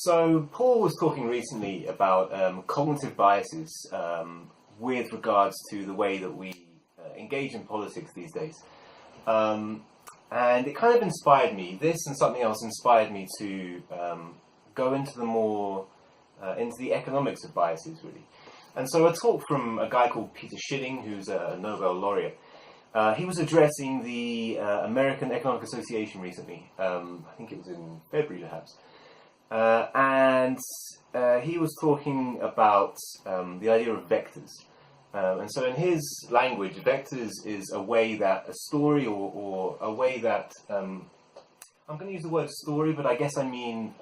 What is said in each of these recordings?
So Paul was talking recently about cognitive biases with regards to the way that we engage in politics these days. And it kind of inspired me, this and something else inspired me to go into into the economics of biases, really. And so a talk from a guy called Peter Schilling, who's a Nobel laureate. He was addressing the American Economic Association recently. I think it was in February, perhaps. And he was talking about the idea of vectors. And so in his language, vectors is a way that a story or a way that, I'm going to use the word story, but I guess I mean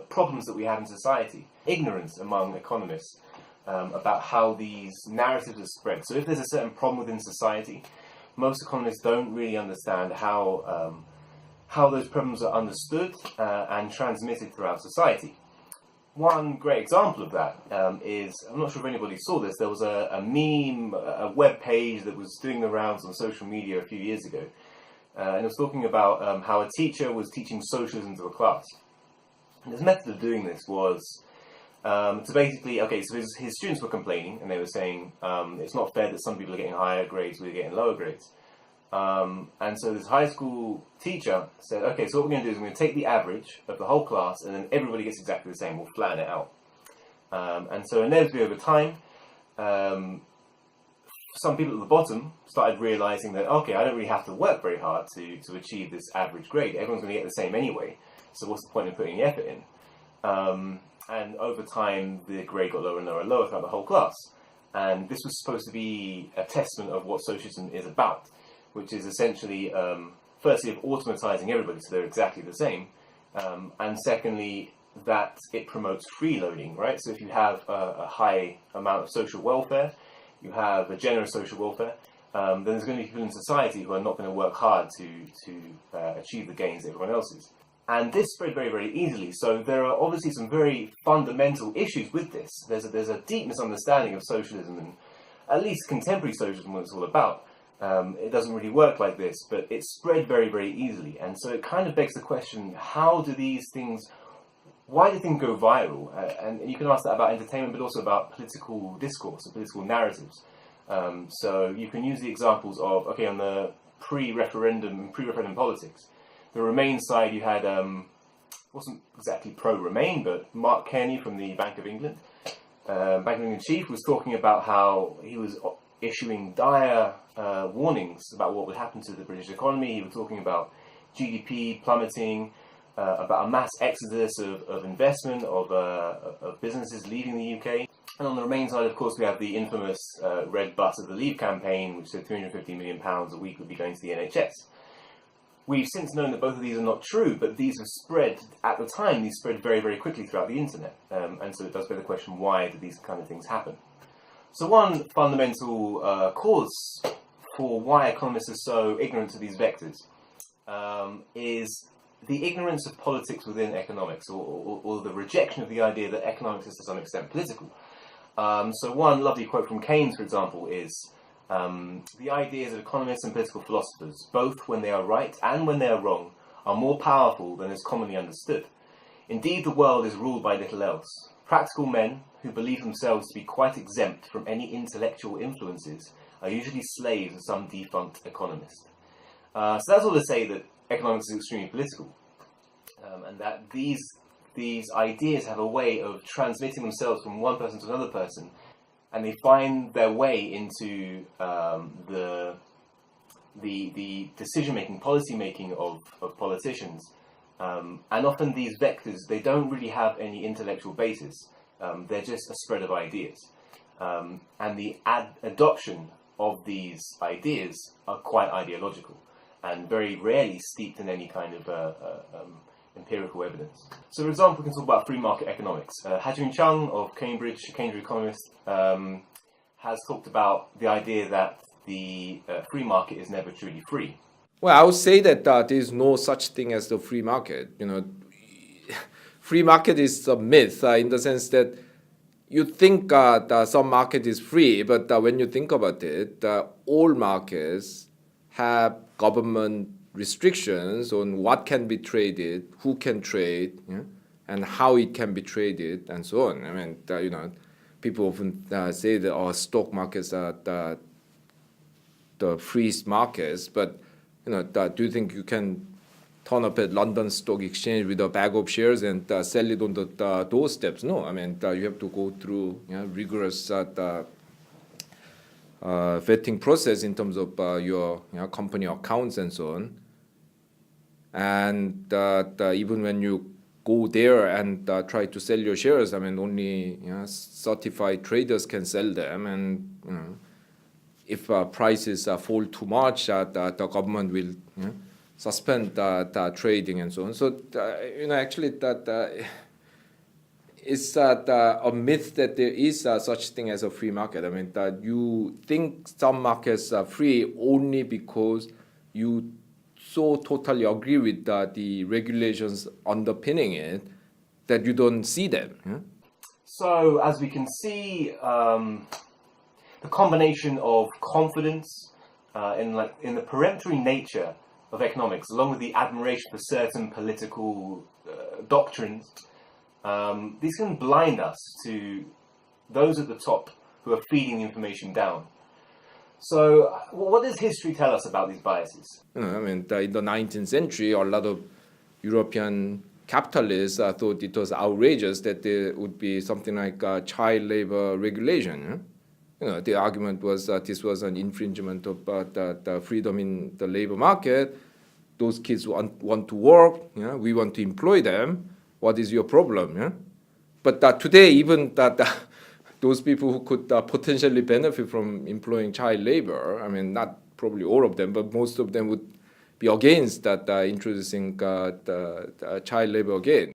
problems that we have in society, ignorance among economists about how these narratives are spread. So if there's a certain problem within society, most economists don't really understand how those problems are understood and transmitted throughout society. One great example of that is, I'm not sure if anybody saw this, there was a meme, a web page that was doing the rounds on social media a few years ago. And it was talking about how a teacher was teaching socialism to a class. And his method of doing this was to basically, so his students were complaining, and they were saying it's not fair that some people are getting higher grades, we're getting lower grades. And so this high school teacher said, okay, so what we're going to do is we're going to take the average of the whole class, and then everybody gets exactly the same, we'll flatten it out. And so inevitably over time, some people at the bottom started realizing that, okay, I don't really have to work very hard to achieve this average grade. Everyone's going to get the same anyway, so what's the point in putting the effort in? And over time, the grade got lower and lower and lower throughout the whole class. And this was supposed to be a testament of what socialism is about, which is essentially, firstly, of automatizing everybody so they're exactly the same, and secondly, that it promotes freeloading, right? So if you have a high amount of social welfare, you have a generous social welfare, then there's going to be people in society who are not going to work hard to achieve the gains that everyone else is. And this spread very, very easily. So there are obviously some very fundamental issues with this. There's a deep misunderstanding of socialism, and at least contemporary socialism, what it's all about. It doesn't really work like this, but it's spread very, very easily. And so it kind of begs the question, why do things go viral? And you can ask that about entertainment, but also about political discourse or political narratives. So you can use the examples of, on the pre-referendum politics. The Remain side, you had, wasn't exactly pro-Remain, but Mark Carney from the Bank of England, Bank of England chief, was talking about how he was issuing dire warnings about what would happen to the British economy. He was talking about GDP plummeting, about a mass exodus of investment, of businesses leaving the UK. And on the Remain side, of course, we have the infamous Red Bus of the Leave campaign, which said £350 million a week would be going to the NHS. We've since known that both of these are not true, but these have spread, at the time, these spread very, very quickly throughout the internet. And so it does beg the question, why do these kind of things happen? So one fundamental cause for why economists are so ignorant to these vectors is the ignorance of politics within economics, or the rejection of the idea that economics is to some extent political. So one lovely quote from Keynes, for example, is the ideas of economists and political philosophers, both when they are right and when they are wrong, are more powerful than is commonly understood. Indeed, the world is ruled by little else. Practical men, who believe themselves to be quite exempt from any intellectual influences, are usually slaves of some defunct economist. So that's all to say that economics is extremely political, and that these ideas have a way of transmitting themselves from one person to another person, and they find their way into the decision-making, policy-making of politicians. And often these vectors, they don't really have any intellectual basis. They're just a spread of ideas. And the adoption of these ideas are quite ideological and very rarely steeped in any kind of empirical evidence. So for example, we can talk about free market economics. Ha-joon of Cambridge economist, has talked about the idea that the free market is never truly free. Well, I would say that there is no such thing as the free market. Free market is a myth in the sense that you think that some market is free, but when you think about it, all markets have government restrictions on what can be traded, who can trade, and how it can be traded and so on. I mean, people often say that our stock markets are the free markets, but do you think you can turn up at London Stock Exchange with a bag of shares and sell it on the doorsteps? No, I mean you have to go through rigorous vetting process in terms of your company accounts and so on. And even when you go there and try to sell your shares, I mean only certified traders can sell them, and if prices fall too much, the government will suspend trading and so on. So actually that it's a myth that there is such thing as a free market. I mean that you think some markets are free only because you so totally agree with the regulations underpinning it that you don't see them. Yeah? So as we can see, the combination of confidence in the peremptory nature of economics, along with the admiration for certain political doctrines, these can blind us to those at the top who are feeding the information down. So what does history tell us about these biases? I mean, in the 19th century, a lot of European capitalists thought it was outrageous that there would be something like child labor regulation. The argument was that this was an infringement of the freedom in the labor market. Those kids want to work. We want to employ them. What is your problem? Yeah? But today, even those people who could potentially benefit from employing child labor, I mean, not probably all of them, but most of them would be against that introducing child labor again.